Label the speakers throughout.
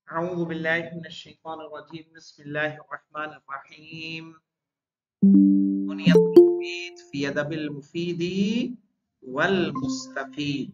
Speaker 1: أعوذ بالله من الشيطان الرجيم بسم الله الرحمن الرحيم بنية المفيد في أدب المفيد والمستفيد.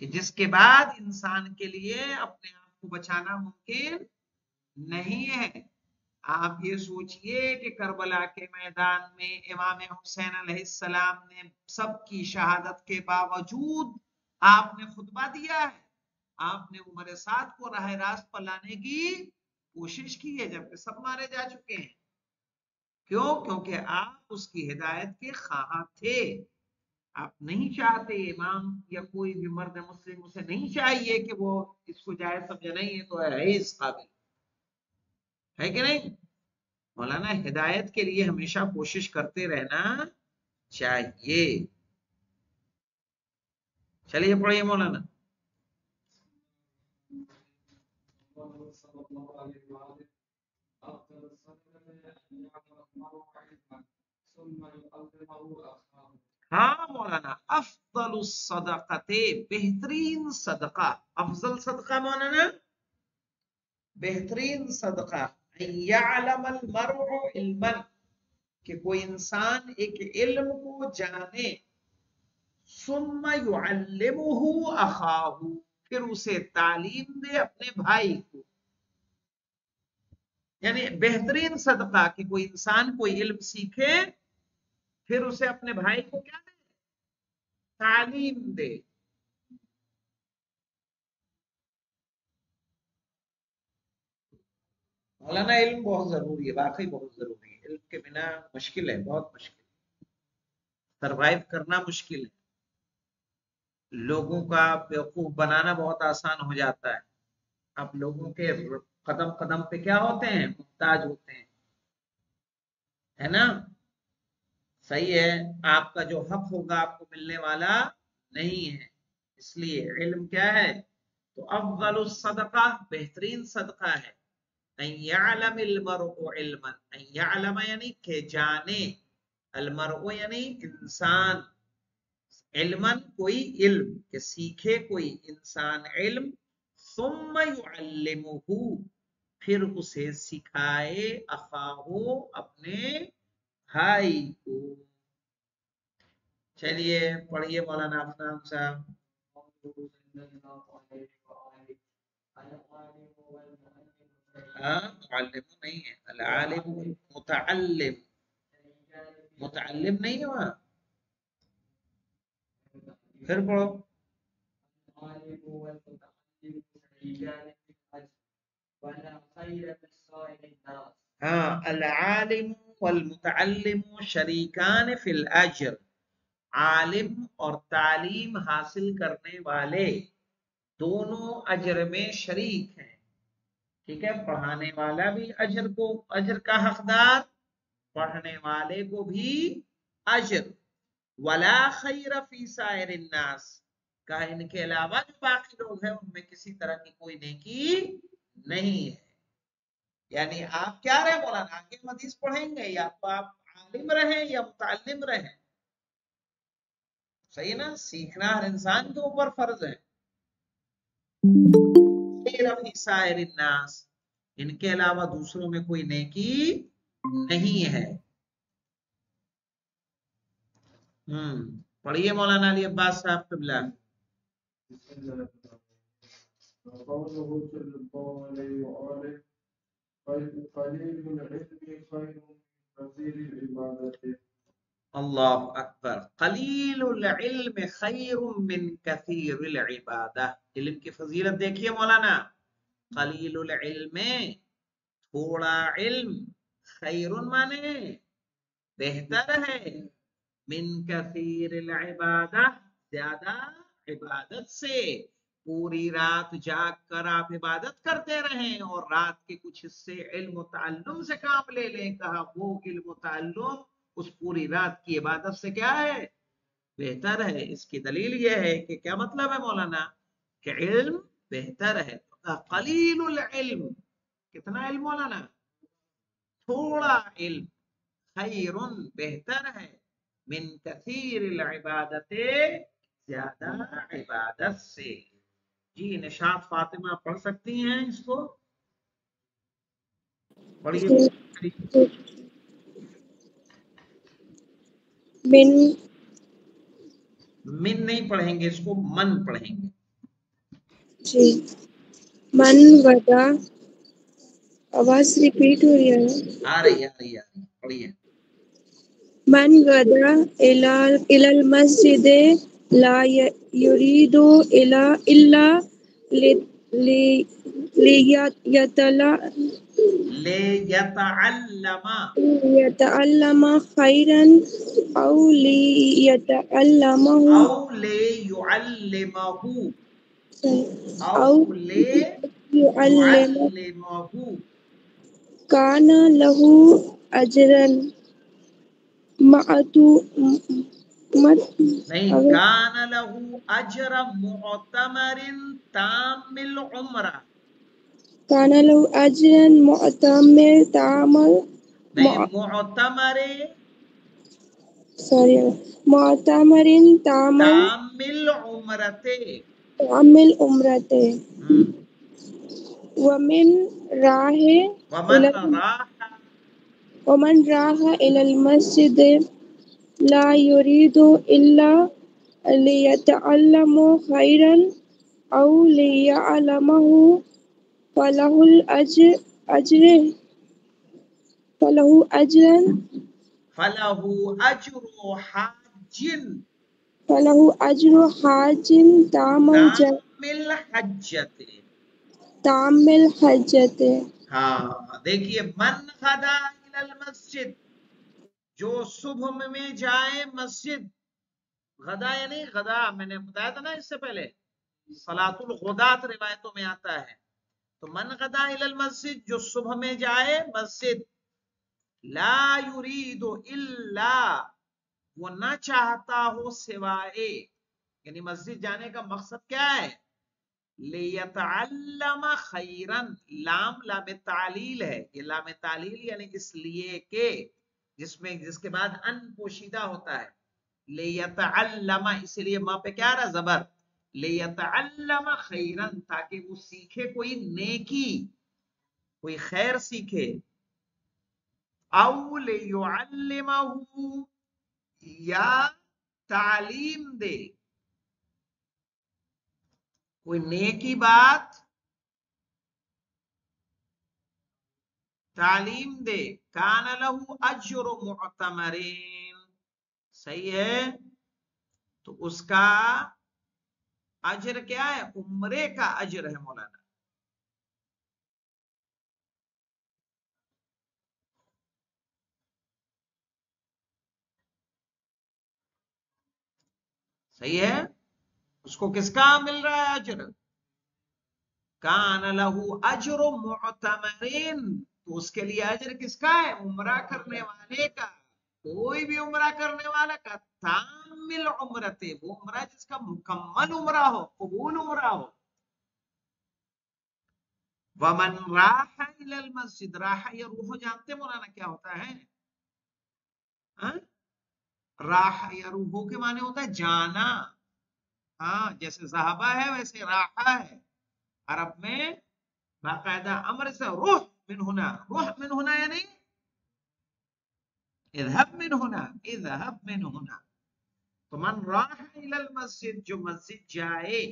Speaker 1: کہ جس کے بعد انسان کے لیے اپنے آپ کو بچانا ممکن نہیں ہے۔ آپ یہ سوچئے کہ کربلا کے میدان میں امام حسین علیہ السلام نے سب کی شہادت کے باوجود آپ نے خطبہ دیا ہے، آپ نے عمر سعد کو راہ راست پر لانے کی کوشش کی ہے جبکہ سب مارے جا چکے ہیں۔ کیوں؟ کیونکہ آپ اس کی ہدایت کے خواہاں تھے۔ آپ نہیں چاہتے، امام یا کوئی بھی مرد مسلم اسے نہیں چاہیے کہ وہ اس کو جائز سمجھے، نہیں ہے تو ہے اس قابل ہے کہ نہیں؟ مولانا ہدایت کے لیے ہمیشہ کوشش کرتے رہنا چاہیے۔ چلیے پڑھیے مولانا۔ ہاں مولانا، افضل الصدقات، بہترین صدقہ، افضل صدقہ مولانا بہترین صدقہ، ان یعلم المرء علما، کہ کوئی انسان ایک علم کو جانے، ثم يعلمه اخاہ، پھر اسے تعلیم دے اپنے بھائی کو۔ یعنی بہترین صدقہ کہ کوئی انسان کوئی علم سیکھے پھر اسے اپنے بھائی کو کیا دے؟ تعلیم دے۔ مولانا علم بہت ضروری ہے، واقعی بہت ضروری ہے، علم کے بنا مشکل ہے، بہت مشکل، سروائیو کرنا مشکل ہے۔ لوگوں کا بیوقوف بنانا بہت آسان ہو جاتا ہے، اب لوگوں کے قدم قدم پہ کیا ہوتے ہیں؟ محتاج ہوتے ہیں، ہے نا؟ صحیح ہے، آپ کا جو حق ہوگا آپ کو ملنے والا نہیں ہے، اس لیے علم کیا ہے؟ تو افضل الصدقہ، بہترین صدقہ ہے، ان یعلم المرء علما، ان یعلم یعنی کہ جانے، المرء یعنی انسان، علما کوئی علم، کہ سیکھے کوئی انسان علم، ثم يعلمه، پھر اسے سکھائے، اخاہو اپنے بھائی کو۔ چلیے پڑھیے مولانا افنان صاحب۔ ہاں معلم نہیں ہے، العالم متعلم، متعلم نہیں ہے وہاں، پھر پڑھو۔ ہاں العالم والمتعلم شریکان فی الاجر، عالم اور تعلیم حاصل کرنے والے دونوں اجر میں شریک ہیں، ٹھیک ہے؟ پڑھانے والا بھی اجر کو، اجر کا حقدار، پڑھنے والے کو بھی اجر۔ ولا خیر فی سائر الناس، کہا ان کے علاوہ جو باقی لوگ ہیں ان میں کسی طرح کی کوئی نیکی نہیں ہے۔ یعنی آپ کیا رہے مولانا، آگے حدیث پڑھیں گے، یا تو آپ عالم رہیں یا متعلم رہیں، صحیح نا؟ سیکھنا ہر انسان کے اوپر فرض ہے۔ خیر فی سائر الناس، ان کے علاوہ دوسروں میں کوئی نیکی نہیں ہے۔ پڑھیے مولانا علی عباس صاحب قبلہ۔ اللہ اکبر، قلیل العلم خیر من کثیر العبادہ، علم کی فضیلت دیکھیے مولانا، قلیل العلم تھوڑا علم، خیر مانے بہتر ہے، من کثیر العبادہ زیادہ عبادت سے، پوری رات جاگ کر آپ عبادت کرتے رہیں اور رات کے کچھ حصے علم و تعلم سے کام لے لیں، کہا وہ علم و تعلم اس پوری رات کی عبادت سے کیا ہے؟ بہتر ہے۔ اس کی دلیل یہ ہے کہ کیا مطلب ہے مولانا، کہ علم بہتر ہے، قلیل العلم، کتنا علم مولانا؟ تھوڑا علم، خیر بہتر ہے، من کثیر العبادت زیادہ عبادت سے۔ جی نشاط فاطمہ پڑھ سکتی ہیں اس کو؟ پڑھیے۔ من نہیں پڑھیں گے اس کو، من پڑھیں گے،
Speaker 2: جی من غدا آواز ریپیٹ ہو رہی ہے نا؟
Speaker 1: آ رہی پڑھیے.
Speaker 2: من غدا إلى المسجد لا يريد إلا ليتعلم خيرا أو ليتعلمه
Speaker 1: أو ليعلمه
Speaker 2: أو ليعلمه
Speaker 1: يعلمه
Speaker 2: كان له أجرا
Speaker 1: نہیں، کان له اجر معتمر تام العمرہ.
Speaker 2: كان له أجرا معتمر تعمل
Speaker 1: نہیں، معتمر
Speaker 2: معتمر تعمل
Speaker 1: تام العمرتے.
Speaker 2: تعمل عمرته ومن راح إلى المسجد لا يريد إلا ليتعلم خيرا أو ليعلمه فله أجر حاج تام الحجة.
Speaker 1: ہاں دیکھیے، من غدا الی المسجد، جو صبح میں جائے مسجد. غدا یعنی غدا، میں نے بتایا تھا نا اس سے پہلے، صلاۃ الغدات روایتوں میں آتا ہے. تو من غدا الی المسجد، جو صبح میں جائے مسجد، لا یرید الا، وہ نہ چاہتا ہو سوائے، یعنی مسجد جانے کا مقصد کیا ہے؟ لیتعلم خیرن، لام تعلیل ہے. یہ لام تعلیل یعنی اس لیے کہ جس کے بعد ان پوشیدہ ہوتا ہے. لیتعلم، اسی لیے ماں پہ کیا رہا؟ زبر. لیتعلم خیرن، تاکہ وہ سیکھے کوئی نیکی، کوئی خیر سیکھے. او لیعلمہ، یا تعلیم دے، کوئی نیکی بات تعلیم دے. کان لہو اجر معتمرین، صحیح ہے. تو اس کا اجر کیا ہے؟ عمرے کا اجر ہے مولانا. صحیح ہے. اس کو کس کا مل رہا ہے اجر؟ کان لہو اجر معتمرین، تو اس کے لیے اجر کس کا ہے؟ عمرہ کرنے والے کا. کوئی بھی عمرہ کرنے والا کا. تامل عمرتے، وہ عمرہ جس کا مکمل عمرہ ہو، قبول عمرہ ہو. ومن راح الى المسجد، راح یا روح جانتے مولانا کیا ہوتا ہے؟ راح یا روح کے معنی ہوتا ہے جانا. ہاں، جیسے ذہبہ ہے ویسے راحہ ہے. عرب میں باقاعدہ امر سے روح من ہونا، روح من ہونا یعنی اذهب من ہونا، اذهب من ہونا. تو من راح الى المسجد، جو مسجد جائے،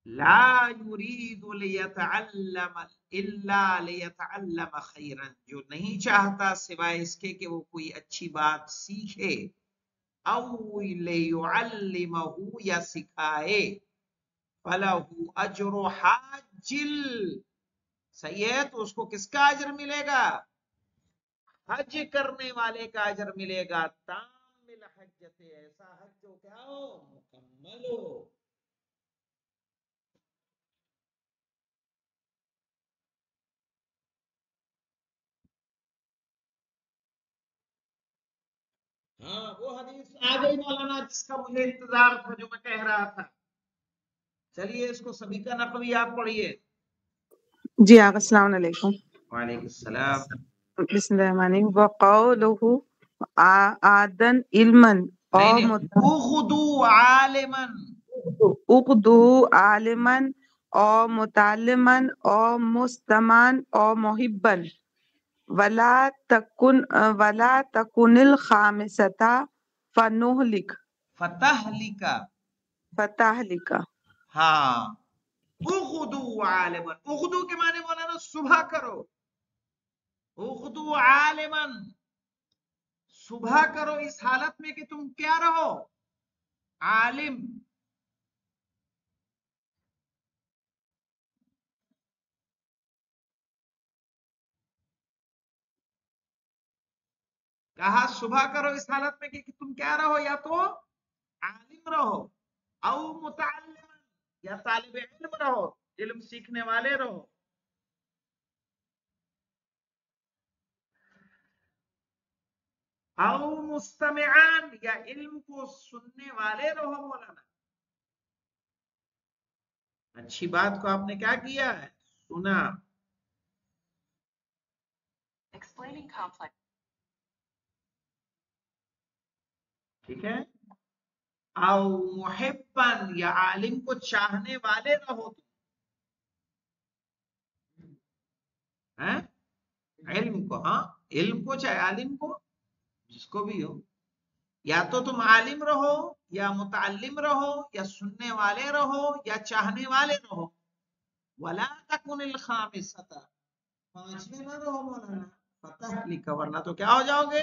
Speaker 1: لا يريد ليتعلم الا ليتعلم خيرا، جو نہیں چاہتا سوائے اس کے کہ وہ کوئی اچھی بات سیکھے. او ليعلمه، یا سکھائے. فله اجر حاج، صحیح ہے. تو اس کو کس کا اجر ملے گا؟ حج کرنے والے کا اجر ملے گا. تام الحجت، ایسا حج جو کیا ہو؟ مکمل ہو. ہاں، وہ حدیث آ گئی مولانا جس کا مجھے انتظار تھا، جو میں کہہ رہا تھا. چلیے اس کو سبھی کا نقوی آپ پڑھیے.
Speaker 3: جی آقا السلام علیکم.
Speaker 1: وعلیکم السلام.
Speaker 3: بسم اللہ الرحمن الرحیم. وقولہ آدن علما او
Speaker 1: اغدو عالما،
Speaker 3: اقدو عالما او متعلما او مستمعا او محبا ولا تکن الخامسۃ فنہلک
Speaker 1: فتح لکا.
Speaker 3: فتح لکا.
Speaker 1: ہاں اغدو عالما، اغدو کے معنی مولانا صبح کرو، اغدو عالما صبح کرو اس حالت میں کہ تم کیا رہو، عالم. کہا صبح کرو اس حالت میں کہ تم کیا رہو، یا تو عالم رہو، او متعلم یا طالب علم رہو، علم سیکھنے والے رہو. او مستمعان یا علم کو سننے والے رہو. مولانا اچھی بات کو آپ نے کیا کیا ہے، سنا. ٹھیک ہے. او محبن یا عالم کو چاہنے والے رہو تم. علم کو، ہاں علم کو چاہے عالم کو جس کو بھی ہو، یا تو تم عالم رہو یا متعلم رہو یا سننے والے رہو یا چاہنے والے رہو. ولا تکن الخامسۃ، پانچویں نہ رہو مولانا، فتح لکھا، ورنہ تو کیا ہو جاؤ گے،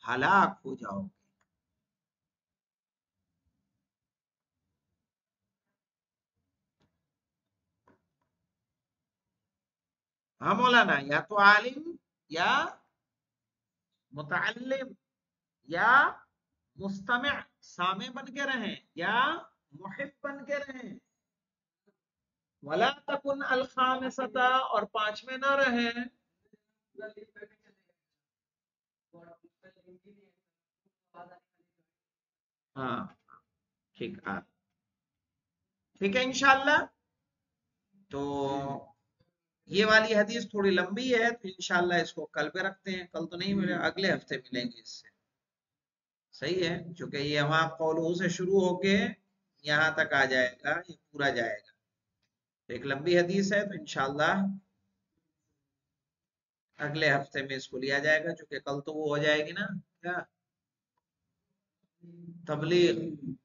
Speaker 1: ہلاک ہو جاؤ گے. ہاں مولانا، یا تو عالم یا متعلم یا مستمع سامع بن کے رہیں یا محب بن کے رہیں. ولا تکن الخامسۃ اور پانچویں نہ رہیں. ہاں ٹھیک ہے انشاءاللہ. تو یہ والی حدیث تھوڑی لمبی ہے، تو انشاءاللہ اس کو کل پہ رکھتے ہیں، کل تو نہیں ملے، اگلے ہفتے ملیں گے اس سے. صحیح ہے، چونکہ یہ وہاں قولہ سے شروع ہو کے یہاں تک آ جائے گا، یہ پورا جائے گا. ایک لمبی حدیث ہے، تو انشاءاللہ اگلے ہفتے میں اس کو لیا جائے گا، چونکہ کل تو وہ ہو جائے گی نا کیا، تبلیغ.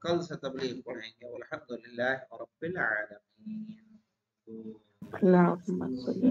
Speaker 1: کل سے تبلیغ پڑھیں گے. والحمدللہ رب العالمین.
Speaker 3: اللهم صل